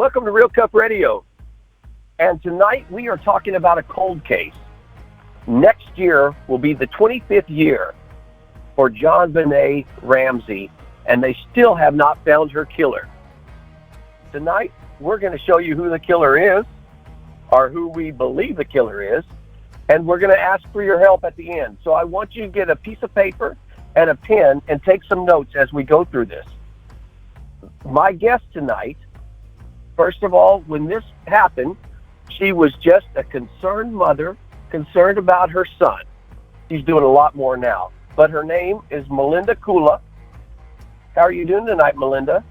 Welcome to Real Cup Radio. And tonight we are talking about a cold case. Next year will be the 25th year for JonBenet Ramsey, and they still have not found her killer. Tonight we're going to show you who the killer is, or who we believe the killer is, and we're going to ask for your help at the end. So I want you to get a piece of paper and a pen and take some notes as we go through this. My guest tonight, first of all, when this happened, she was just a concerned mother, concerned about her son. She's doing a lot more now. But her name is Melinda Kula. How are you doing tonight, Melinda?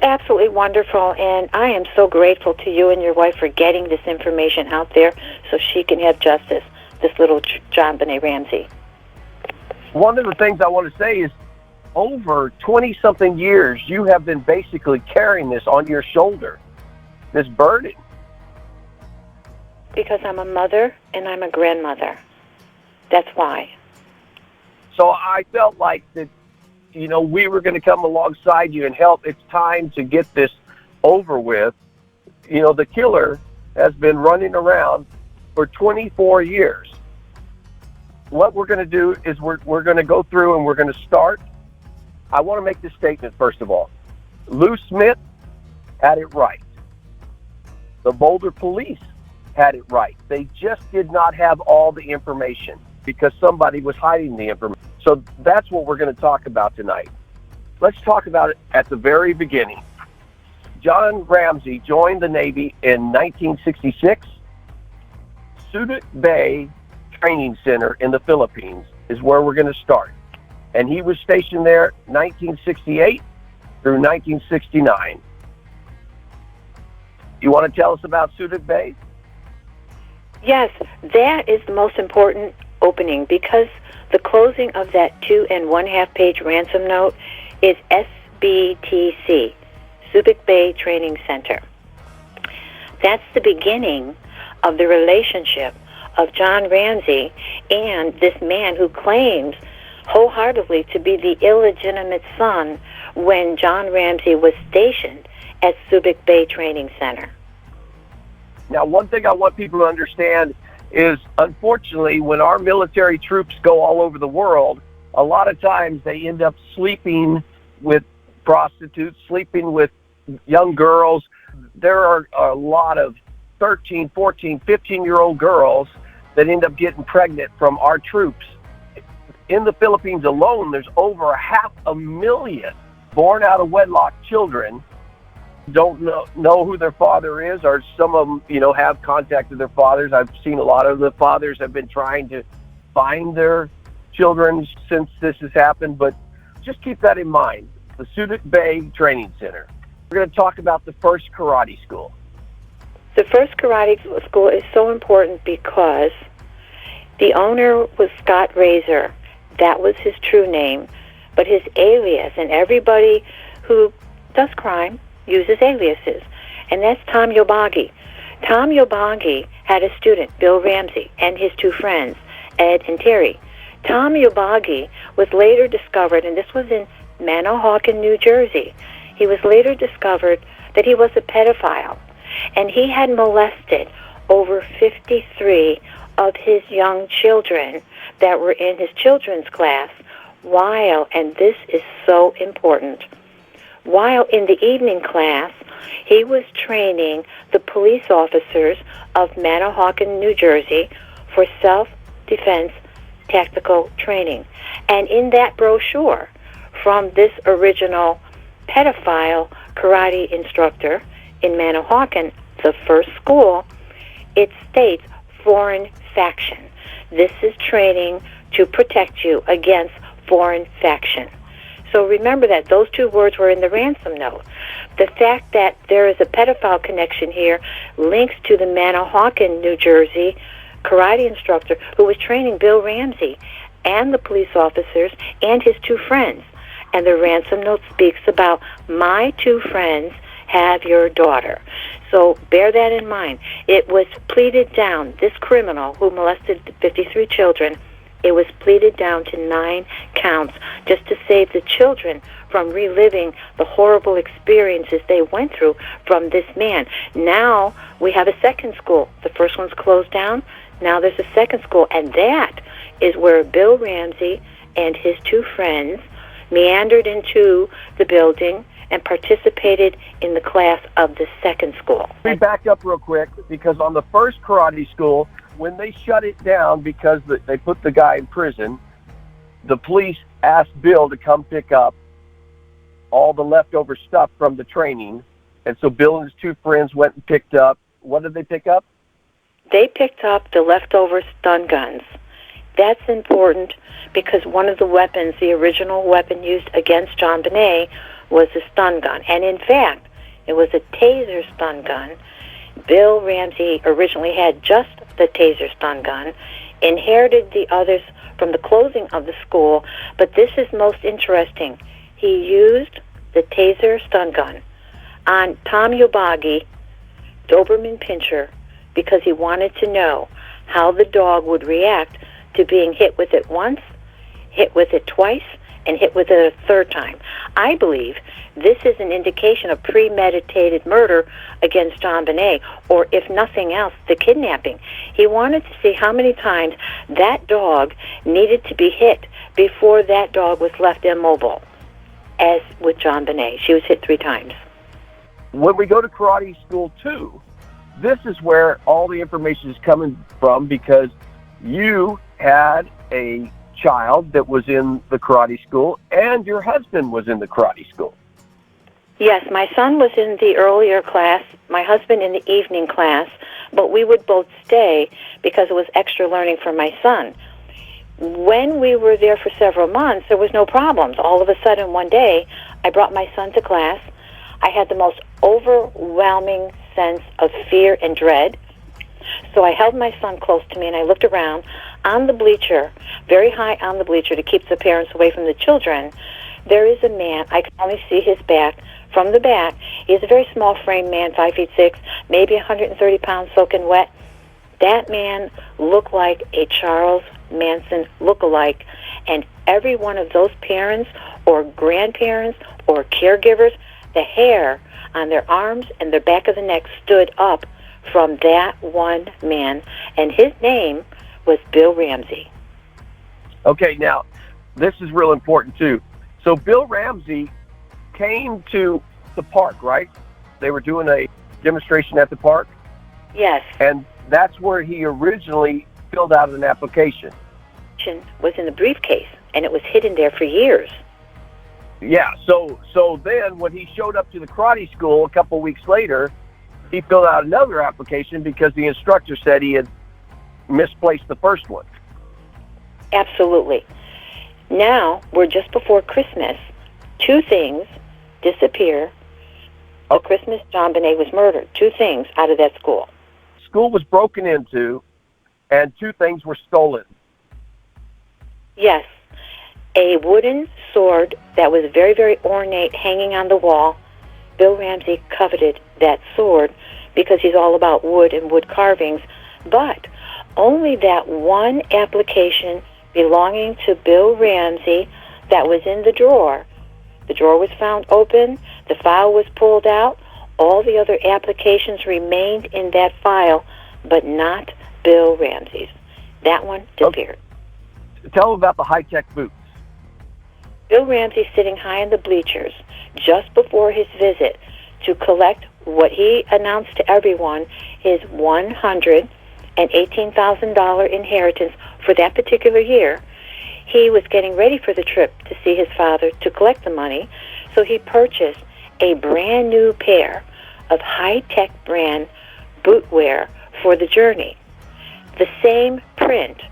Absolutely wonderful, and I am so grateful to you and your wife for getting this information out there so she can have justice, this little JonBenet Ramsey. One of the things I want to say is over 20-something years, you have been basically carrying this on your shoulder, this burden. Because I'm a mother and I'm a grandmother. That's why. So I felt like that, we were going to come alongside you and help. It's time to get this over with. The killer has been running around for 24 years. What we're going to do is we're going to go through and we're going to start. I want to make this statement, first of all. Lou Smith had it right. The Boulder police had it right. They just did not have all the information because somebody was hiding the information. So that's what we're going to talk about tonight. Let's talk about it at the very beginning. John Ramsey joined the Navy in 1966. Subic Bay Training Center in the Philippines is where we're going to start. And he was stationed there 1968 through 1969. You want to tell us about Subic Bay? Yes, that is the most important opening because the closing of that 2 1/2 page ransom note is SBTC, Subic Bay Training Center. That's the beginning of the relationship of John Ramsey and this man who claims wholeheartedly to be the illegitimate son when John Ramsey was stationed at Subic Bay Training Center. Now, one thing I want people to understand is, unfortunately, when our military troops go all over the world, a lot of times they end up sleeping with prostitutes, sleeping with young girls. There are a lot of 13, 14, 15-year-old girls that end up getting pregnant from our troops. In the Philippines alone, there's over 500,000 born out of wedlock children don't know who their father is, or some of them, have contacted their fathers. I've seen a lot of the fathers have been trying to find their children since this has happened, but just keep that in mind. The Subic Bay Training Center. We're going to talk about the first karate school. The first karate school is so important because the owner was Scott Razor. That was his true name, but his alias, and everybody who does crime uses aliases, and that's Tom Yobagi. Tom Yobagi had a student, Bill Ramsey, and his 2 friends, Ed and Terry. Tom Yobagi was later discovered, and this was in Manahawkin, New Jersey. He was later discovered that he was a pedophile, and he had molested over 53 of his young children that were in his children's class while, and this is so important, while in the evening class, he was training the police officers of Manahawkin, New Jersey for self-defense tactical training. And in that brochure from this original pedophile karate instructor in Manahawkin, the first school, it states foreign faction. This is training to protect you against foreign faction. So remember that those 2 words were in the ransom note. The fact that there is a pedophile connection here links to the Manahawkin, New Jersey karate instructor who was training Bill Ramsey and the police officers and his 2 friends. And the ransom note speaks about my 2 friends have your daughter. So bear that in mind. It was pleaded down, this criminal who molested 53 children It was pleaded down to 9 counts just to save the children from reliving the horrible experiences they went through from this man. Now we have a second school. The first one's closed down. Now there's a second school, and that is where Bill Ramsey and his 2 friends meandered into the building and participated in the class of the second school. Let me back up real quick, because on the first karate school, when they shut it down because they put the guy in prison, the police asked Bill to come pick up all the leftover stuff from the training. And so Bill and his 2 friends went and picked up. What did they pick up? They picked up the leftover stun guns. That's important because one of the weapons, the original weapon used against JonBenet, was a stun gun. And in fact, it was a taser stun gun. Bill Ramsey originally had just the taser stun gun, inherited the others from the closing of the school, but this is most interesting. He used the taser stun gun on Tom Yobagi, Doberman Pinscher, because he wanted to know how the dog would react to being hit with it once, hit with it twice, and hit with it a third time. I believe this is an indication of premeditated murder against JonBenet, or if nothing else, the kidnapping. He wanted to see how many times that dog needed to be hit before that dog was left immobile. As with JonBenet, she was hit 3 times. When we go to karate school 2, this is where all the information is coming from, because you had a child that was in the karate school and your husband was in the karate school. Yes, my son was in the earlier class, my husband in the evening class, but we would both stay because it was extra learning for my son. When we were there for several months, there was no problems. All of a sudden, one day, I brought my son to class. I had the most overwhelming sense of fear and dread. So I held my son close to me and I looked around on the bleacher, very high on the bleacher to keep the parents away from the children. There is a man. I can only see his back. From the back, he's a very small frame man, 5'6", maybe 130 pounds soaking wet. That man looked like a Charles Manson look-alike, and every one of those parents or grandparents or caregivers, the hair on their arms and the back of the neck stood up from that one man, and his name was Bill Ramsey. Okay, now, this is real important, too. So Bill Ramsey came to the park, right? They were doing a demonstration at the park? Yes. And that's where he originally filled out an application. Was in the briefcase, and it was hidden there for years. Yeah, so then when he showed up to the karate school a couple weeks later, he filled out another application because the instructor said he had misplaced the first one. Absolutely. Now, we're just before Christmas. 2 things disappear. Oh. Christmas, JonBenet was murdered. 2 things out of that school. School was broken into, and 2 things were stolen. Yes. A wooden sword that was very, very ornate hanging on the wall. Bill Ramsey coveted that sword because he's all about wood and wood carvings. But only that one application belonging to Bill Ramsey that was in the drawer. The drawer was found open. The file was pulled out. All the other applications remained in that file, but not Bill Ramsey's. That one disappeared. Tell him about the high-tech boots. Bill Ramsey sitting high in the bleachers just before his visit to collect what he announced to everyone, his $118,000 inheritance for that particular year. He was getting ready for the trip to see his father to collect the money, so he purchased a brand new pair of high-tech brand bootwear for the journey. The same print,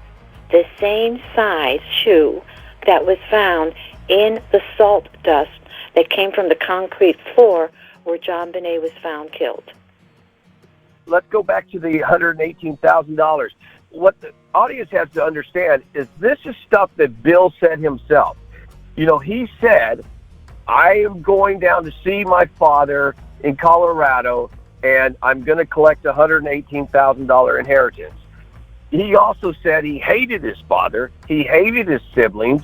the same size shoe that was found in the salt dust that came from the concrete floor where JonBenet was found killed. Let's go back to the $118,000. What the audience has to understand is this is stuff that Bill said himself. You know, he said, I am going down to see my father in Colorado, and I'm going to collect a $118,000 inheritance. He also said he hated his father. He hated his siblings.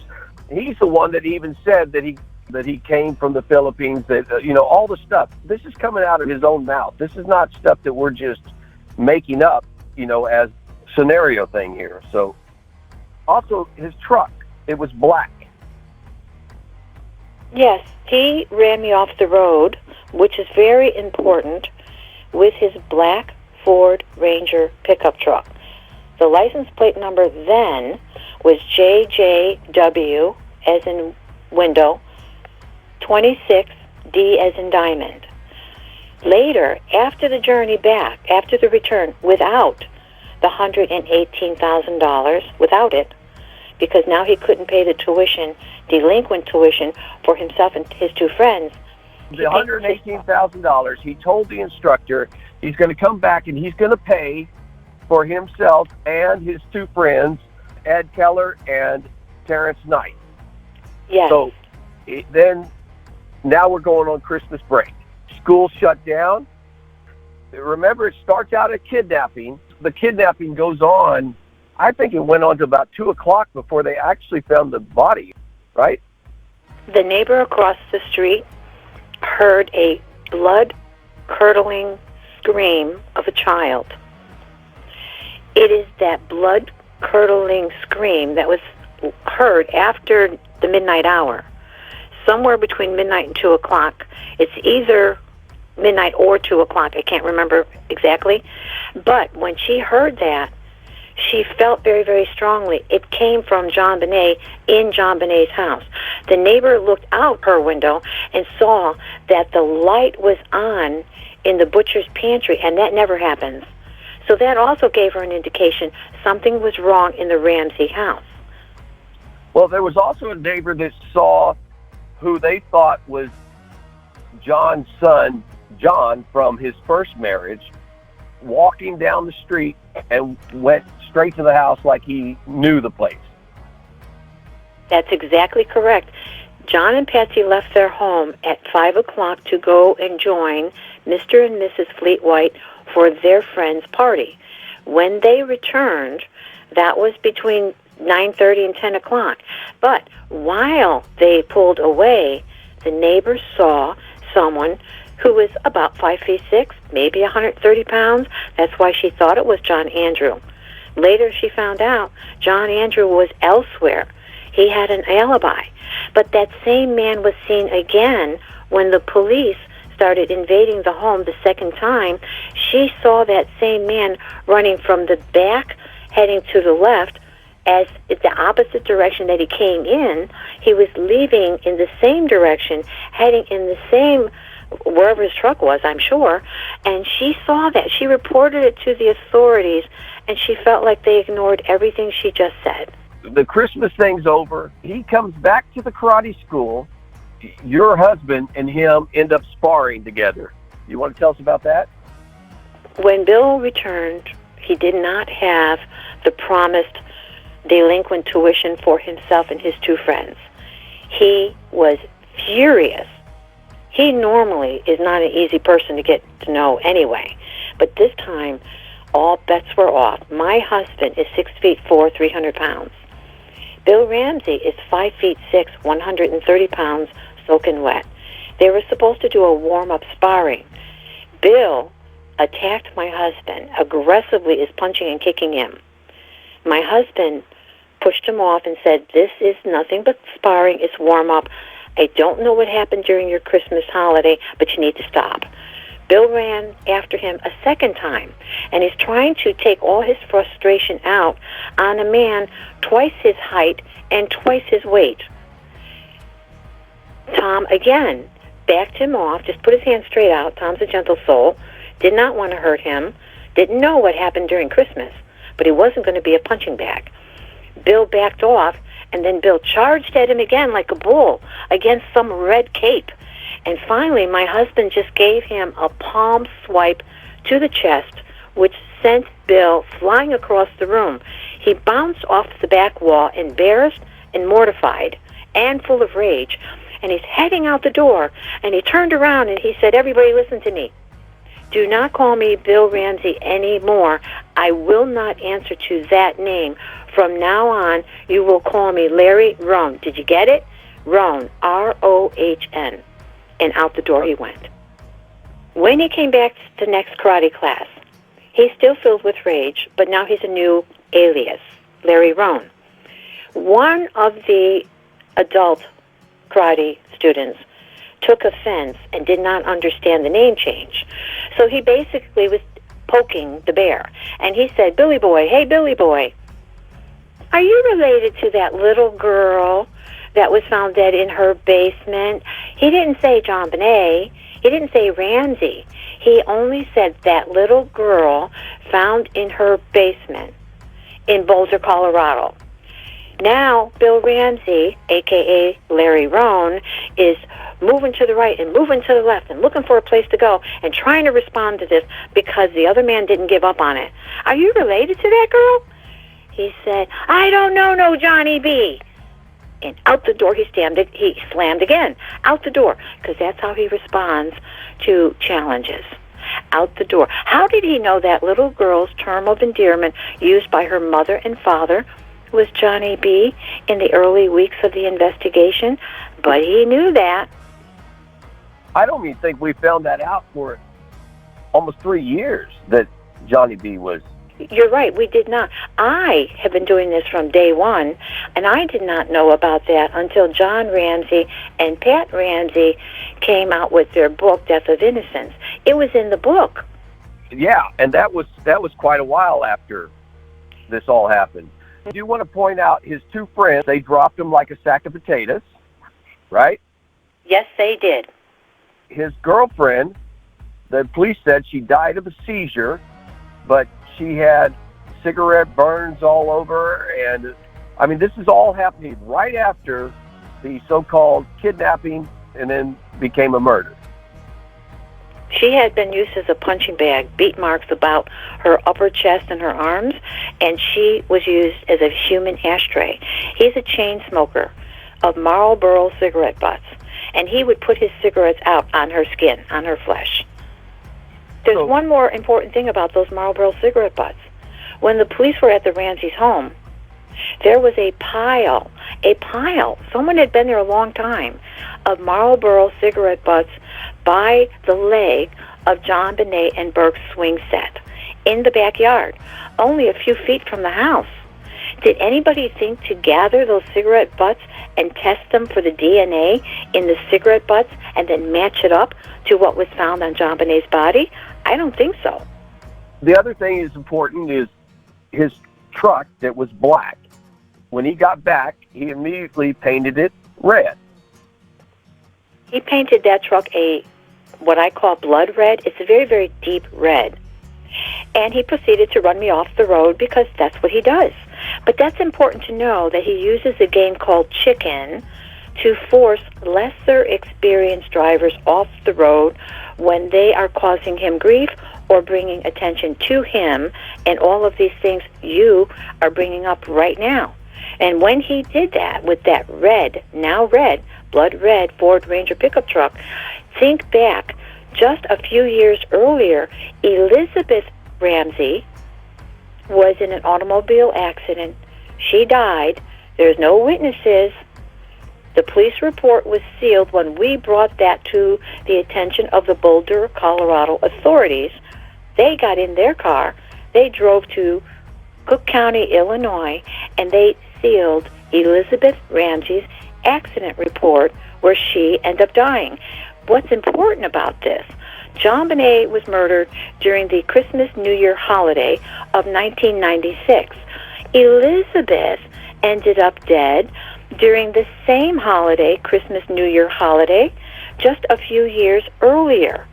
He's the one that even said that he came from the Philippines. That all the stuff. This is coming out of his own mouth. This is not stuff that we're just making up, as scenario thing here. So, also his truck. It was black. Yes, he ran me off the road, which is very important, with his black Ford Ranger pickup truck. The license plate number then was JJW, as in window, 26D as in diamond. Later, after the journey back, after the return, without the $118,000, without it, because now he couldn't pay the tuition, delinquent tuition, for himself and his two friends. The $118,000, he told the instructor he's going to come back and he's going to pay for himself and his two friends, Ed Keller and Terrence Knight. Yes. So then, now we're going on Christmas break. School shut down. Remember, it starts out at kidnapping. The kidnapping goes on, I think it went on to about 2 o'clock before they actually found the body, right? The neighbor across the street heard a blood-curdling scream of a child. It is that blood-curdling scream that was heard after the midnight hour, somewhere between midnight and 2 o'clock. It's either midnight or 2 o'clock. I can't remember exactly. But when she heard that, she felt very, very strongly it came from JonBenet in JonBenet's house. The neighbor looked out her window and saw that the light was on in the butcher's pantry, and that never happens. So that also gave her an indication something was wrong in the Ramsey house. Well, there was also a neighbor that saw who they thought was John's son, John, from his first marriage, walking down the street and went straight to the house like he knew the place. That's exactly correct. John and Patsy left their home at 5 o'clock to go and join Mr. and Mrs. Fleet White for their friend's party. When they returned, that was between 9:30 and 10 o'clock. But while they pulled away, the neighbors saw someone who was about 5'6", maybe 130 pounds. That's why she thought it was John Andrew. Later she found out John Andrew was elsewhere. He had an alibi. But that same man was seen again when the police started invading the home the second time. She saw that same man running from the back, heading to the left, as the opposite direction that he came in. He was leaving in the same direction, heading in the same, wherever his truck was, I'm sure. And she saw that. She reported it to the authorities, and she felt like they ignored everything she just said. The Christmas thing's over. He comes back to the karate school. Your husband and him end up sparring together. You want to tell us about that? When Bill returned, he did not have the promised delinquent tuition for himself and his two friends. He was furious. He normally is not an easy person to get to know anyway, but this time all bets were off. My husband is 6'4", 300 pounds. Bill Ramsey is 5'6", 130 pounds, soaking wet. They were supposed to do a warm-up sparring. Bill attacked my husband, aggressively is punching and kicking him. My husband pushed him off and said, "This is nothing but sparring, it's warm-up. I don't know what happened during your Christmas holiday, but you need to stop." Bill ran after him a second time, and he's trying to take all his frustration out on a man twice his height and twice his weight. Tom, again, backed him off, just put his hand straight out. Tom's a gentle soul, did not want to hurt him, didn't know what happened during Christmas, but he wasn't going to be a punching bag. Bill backed off, and then Bill charged at him again like a bull against some red cape. And finally, my husband just gave him a palm swipe to the chest, which sent Bill flying across the room. He bounced off the back wall, embarrassed and mortified and full of rage. And he's heading out the door, and he turned around and he said, "Everybody listen to me. Do not call me Bill Ramsey anymore. I will not answer to that name. From now on, you will call me Larry Rohn. Did you get it? Rohn, R-O-H-N. And out the door he went. When he came back to the next karate class, he's still filled with rage, but now he's a new alias, Larry Rohn. One of the adult karate students took offense and did not understand the name change. So he basically was poking the bear. And he said, Billy Boy, hey, Billy Boy, are you related to that little girl that was found dead in her basement? He didn't say JonBenet. He didn't say Ramsey. He only said that little girl found in her basement in Boulder, Colorado. Now, Bill Ramsey, a.k.a. Larry Rohn, is moving to the right and moving to the left and looking for a place to go and trying to respond to this because the other man didn't give up on it. Are you related to that girl? He said, I don't know no Johnny B. And out the door he slammed again. Out the door, because that's how he responds to challenges. Out the door. How did he know that little girl's term of endearment used by her mother and father was Johnny B. in the early weeks of the investigation? But he knew that. I don't even think we found that out for almost 3 years that Johnny B was. You're right, we did not. I have been doing this from day one, and I did not know about that until John Ramsey and Pat Ramsey came out with their book, Death of Innocence. It was in the book. Yeah, and that was quite a while after this all happened. I do want to point out his two friends, they dropped him like a sack of potatoes, right? Yes, they did. His girlfriend, the police said she died of a seizure, but she had cigarette burns all over, and I mean, this is all happening right after the so-called kidnapping and then became a murder. She had been used as a punching bag, beat marks about her upper chest and her arms, and she was used as a human ashtray. He's a chain smoker of Marlboro cigarette butts, and he would put his cigarettes out on her skin, on her flesh. There's one more important thing about those Marlboro cigarette butts. When the police were at the Ramsey's home, there was a pile, someone had been there a long time, of Marlboro cigarette butts by the leg of JonBenet and Burke's swing set in the backyard, only a few feet from the house. Did anybody think to gather those cigarette butts and test them for the DNA in the cigarette butts and then match it up to what was found on JonBenet's body? I don't think so. The other thing that's important is his truck that was black. When he got back, he immediately painted it red. He painted that truck what I call blood red. It's a very, very deep red. And he proceeded to run me off the road because that's what he does. But that's important to know that he uses a game called chicken to force lesser experienced drivers off the road when they are causing him grief or bringing attention to him, and all of these things you are bringing up right now. And when he did that with that red, now red, blood red Ford Ranger pickup truck, think back just a few years earlier, Elizabeth Ramsey was in an automobile accident. She died. There's no witnesses. The police report was sealed when we brought that to the attention of the Boulder, Colorado authorities. They got in their car. They drove to Cook County, Illinois, and they sealed Elizabeth Ramsey's accident report where she ended up dying. What's important about this? JonBenet was murdered during the Christmas New Year holiday of 1996. Elizabeth ended up dead during the same holiday, Christmas New Year holiday, just a few years earlier.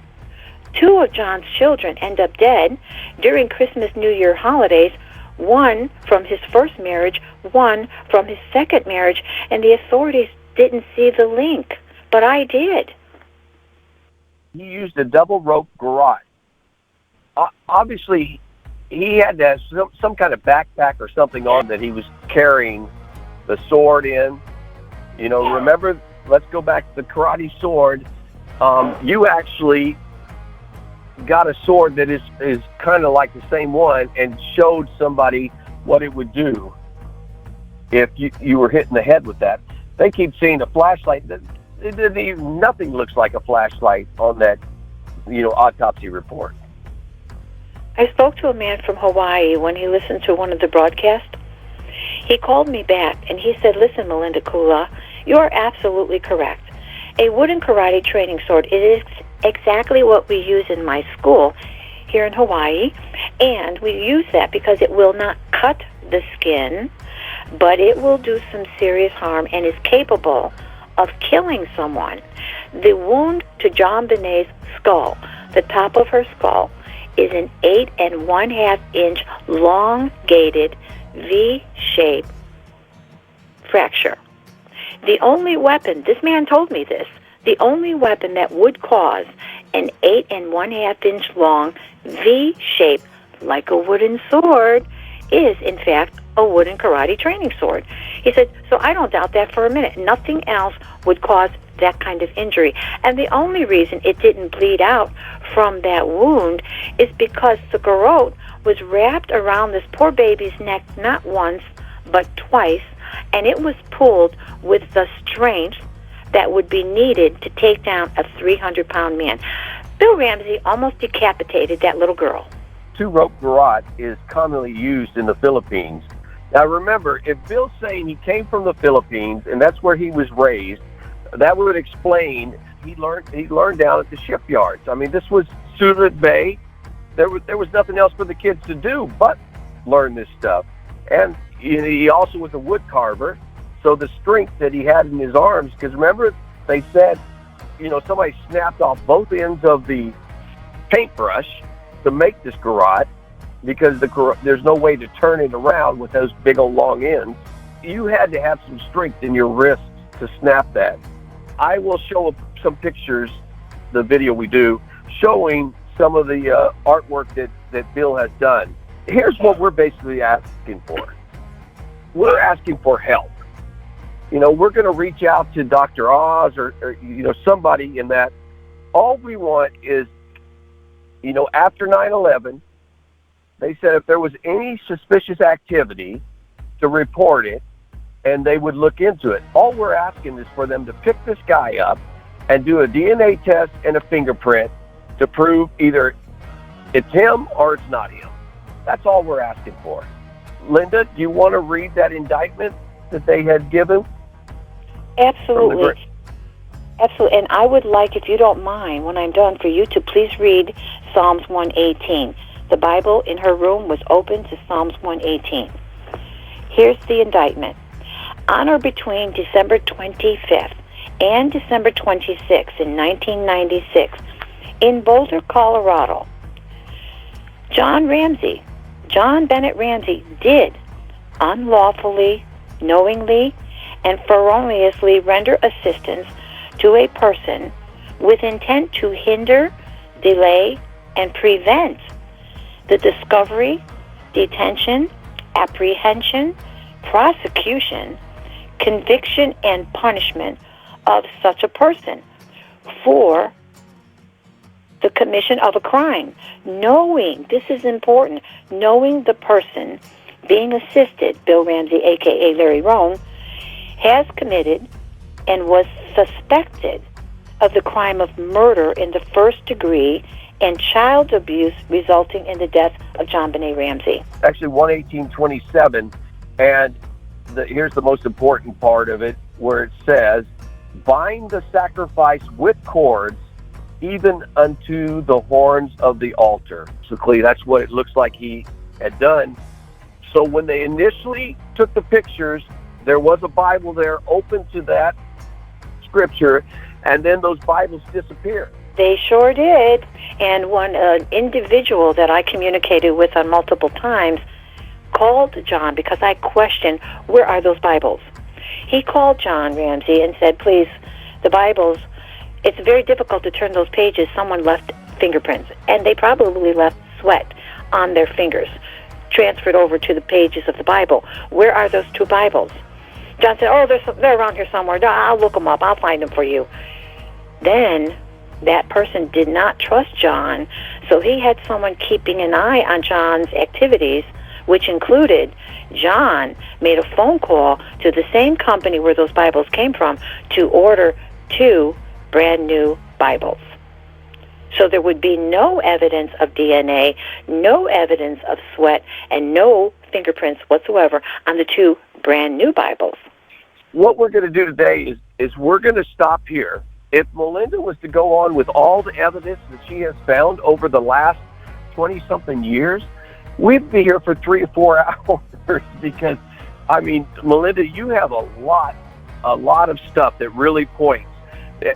Two of John's children end up dead during Christmas New Year holidays, one from his first marriage, one from his second marriage, and the authorities didn't see the link, but I did. He used a double rope garrote. Obviously, he had to have some kind of backpack or something on that he was carrying the sword in. You know, remember, let's go back to the karate sword. You actually got a sword that is kind of like the same one and showed somebody what it would do if you were hit in the head with that. They keep seeing a flashlight. Nothing looks like a flashlight on that, autopsy report. I spoke to a man from Hawaii when he listened to one of the broadcasts. He called me back and he said, "Listen, Melinda Kula, you are absolutely correct. A wooden karate training sword is exactly what we use in my school here in Hawaii, and we use that because it will not cut the skin, but it will do some serious harm and is capable of killing someone." The wound to JonBenet's skull, the top of her skull, is an 8 1/2 inch elongated V-shaped fracture. The only weapon, this man told me this, the only weapon that would cause an 8 1/2 inch long V shape like a wooden sword is, in fact, a wooden karate training sword. He said, so I don't doubt that for a minute. Nothing else would cause that kind of injury. And the only reason it didn't bleed out from that wound is because the garrote was wrapped around this poor baby's neck not once, but twice, and it was pulled with the strength that would be needed to take down a 300-pound man. Bill Ramsey almost decapitated that little girl. Two-rope garrote is commonly used in the Philippines. Now remember, if Bill's saying he came from the Philippines and that's where he was raised, that would explain he learned down at the shipyards. I mean, this was Surat Bay. There was nothing else for the kids to do but learn this stuff. And he also was a wood carver, so the strength that he had in his arms, because remember, they said, somebody snapped off both ends of the paintbrush to make this garrote, because there's no way to turn it around with those big old long ends. You had to have some strength in your wrists to snap that. I will show some pictures, the video we do, showing some of the artwork that Bill has done. Here's what we're basically asking for. We're asking for help. We're going to reach out to Dr. Oz or somebody in that. All we want is, after 9/11, they said if there was any suspicious activity, to report it, and they would look into it. All we're asking is for them to pick this guy up and do a DNA test and a fingerprint to prove either it's him or it's not him. That's all we're asking for. Linda, do you want to read that indictment that they had given? Absolutely. Absolutely. And I would like, if you don't mind, when I'm done, for you to please read Psalms 118. The Bible in her room was open to Psalms 118. Here's the indictment. On or between December 25th and December 26th in 1996, in Boulder, Colorado, JonBenet Ramsey did unlawfully, knowingly, and feloniously render assistance to a person with intent to hinder, delay, and prevent the discovery, detention, apprehension, prosecution, conviction, and punishment of such a person for the commission of a crime. Knowing, this is important, knowing the person being assisted, Bill Ramsey, a.k.a. Larry Rohn, has committed and was suspected of the crime of murder in the first degree and child abuse resulting in the death of JonBenet Ramsey. Actually, 118:27, and here's the most important part of it, where it says, bind the sacrifice with cords, even unto the horns of the altar. So clearly, that's what it looks like he had done. So when they initially took the pictures, there was a Bible there open to that scripture, and then those Bibles disappeared. They sure did. And one individual that I communicated with on multiple times called John because I questioned, where are those Bibles? He called John Ramsey and said, please, the Bibles, it's very difficult to turn those pages. Someone left fingerprints, and they probably left sweat on their fingers, transferred over to the pages of the Bible. Where are those two Bibles? John said, they're around here somewhere. I'll look them up. I'll find them for you. Then that person did not trust John, so he had someone keeping an eye on John's activities, which included John made a phone call to the same company where those Bibles came from to order 2 brand new Bibles. So there would be no evidence of DNA, no evidence of sweat, and no fingerprints whatsoever on the 2 brand new Bibles. What we're going to do today is we're going to stop here. If Melinda was to go on with all the evidence that she has found over the last 20-something years, we'd be here for 3 or 4 hours because, I mean, Melinda, you have a lot of stuff that really points.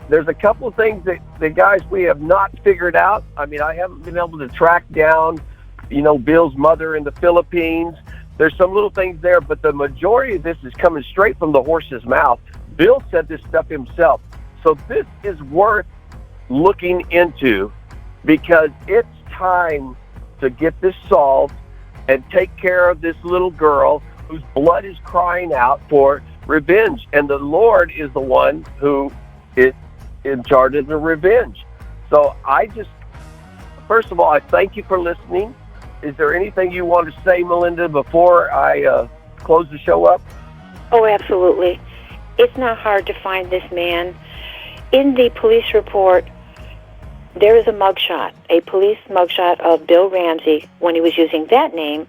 There's a couple of things that guys, we have not figured out. I mean, I haven't been able to track down, Bill's mother in the Philippines. There's some little things there, but the majority of this is coming straight from the horse's mouth. Bill said this stuff himself. So this is worth looking into because it's time to get this solved and take care of this little girl whose blood is crying out for revenge. And the Lord is the one who is in charge of the revenge. So first of all, I thank you for listening. Is there anything you want to say, Melinda, before I close the show up? Oh, absolutely. It's not hard to find this man. In the police report, there is a mugshot, a police mugshot of Bill Ramsey when he was using that name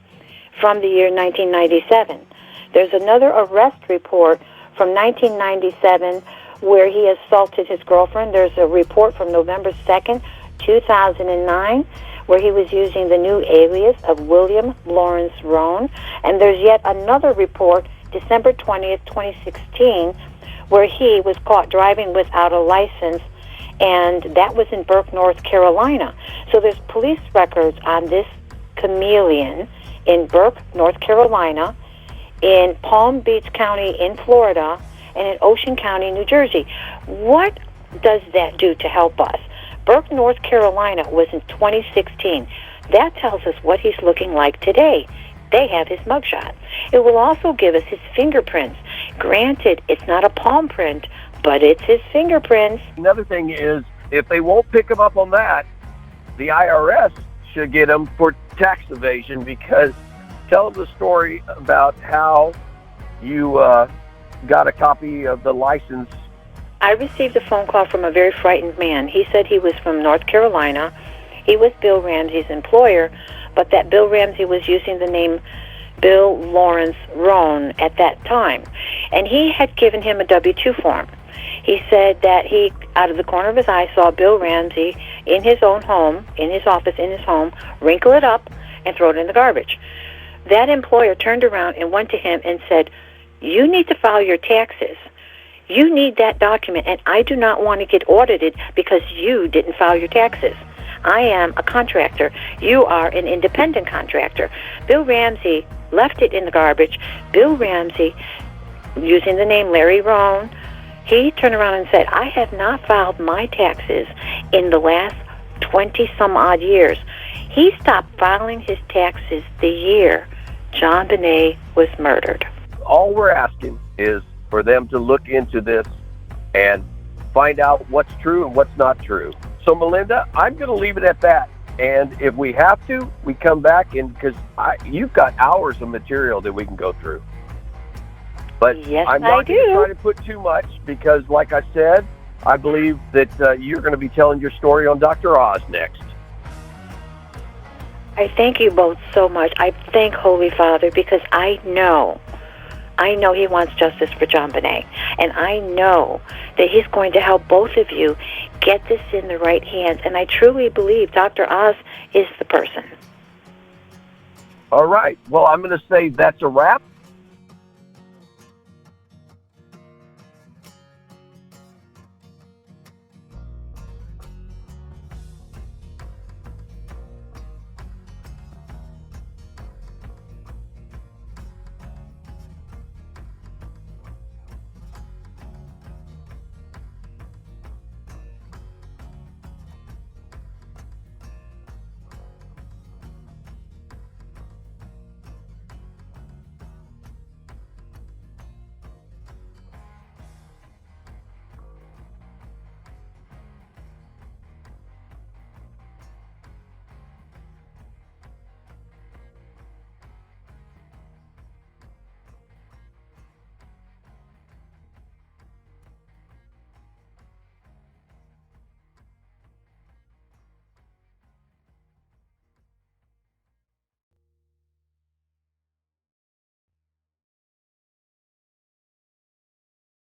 from the year 1997. There's another arrest report from 1997 where he assaulted his girlfriend. There's a report from November 2nd, 2009, where he was using the new alias of William Lawrence Roan. And there's yet another report, December 20th, 2016, where he was caught driving without a license, and that was in Burke, North Carolina. So there's police records on this chameleon in Burke, North Carolina, in Palm Beach County in Florida, and in Ocean County, New Jersey. What does that do to help us? Burke, North Carolina was in 2016. That tells us what he's looking like today. They have his mugshot. It will also give us his fingerprints. Granted, it's not a palm print, but it's his fingerprints. Another thing is, if they won't pick him up on that, the IRS should get him for tax evasion, because tell them the story about how you got a copy of the license. I received a phone call from a very frightened man. He said he was from North Carolina. He was Bill Ramsey's employer, but that Bill Ramsey was using the name Bill Lawrence Roan at that time. And he had given him a W-2 form. He said that he, out of the corner of his eye, saw Bill Ramsey in his own home, in his office, in his home, wrinkle it up and throw it in the garbage. That employer turned around and went to him and said, "You need to file your taxes. You need that document, and I do not want to get audited because you didn't file your taxes. I am a contractor. You are an independent contractor." Bill Ramsey left it in the garbage. Bill Ramsey, using the name Larry Roan, he turned around and said, "I have not filed my taxes in the last 20-some-odd years." He stopped filing his taxes the year JonBenet was murdered. All we're asking is for them to look into this and find out what's true and what's not true. So, Melinda, I'm going to leave it at that. And if we have to, we come back, and because you've got hours of material that we can go through. But yes, I'm not going to try to put too much because, like I said, I believe that you're going to be telling your story on Dr. Oz next. I thank you both so much. I thank Holy Father because I know he wants justice for JonBenet. And I know that he's going to help both of you get this in the right hands. And I truly believe Dr. Oz is the person. All right. Well, I'm going to say that's a wrap.